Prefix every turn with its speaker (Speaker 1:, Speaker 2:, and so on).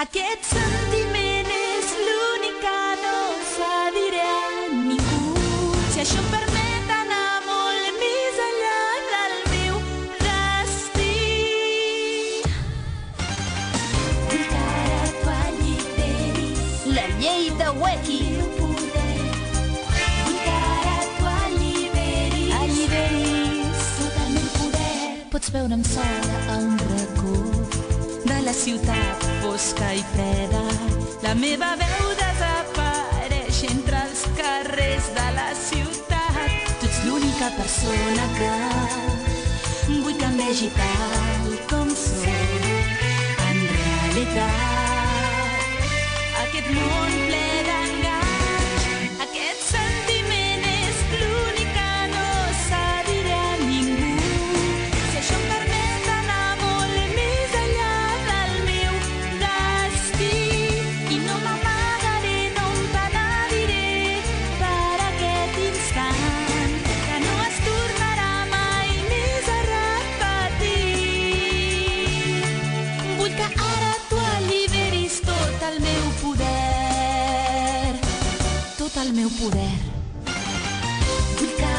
Speaker 1: Aquest sentiment és l'únic que no s'ha diré a ningú. Si això em permet anar molt més enllà del meu destí. Vull que ara tu alliberis
Speaker 2: La llei de Weki.
Speaker 1: Vull que ara tu alliberis tot el meu poder. Pots veure'm sola a un racó de la ciutat fosca i freda. La meva veu desapareix entre els carrers de la ciutat. Tu ets l'única persona que vull que em vegi tal com sóc. En realitat, aquest món ple d'enganys, aquest sentiment és l'únic que no s'ha diré a ningú. Si això em permet anar molt més enllà del meu destí, i no m'amagaré, no em penediré per aquest instant que no es tornarà mai més a repetir. Vull que ara tu alliberis tot el meu poder, tot el meu poder. Vull que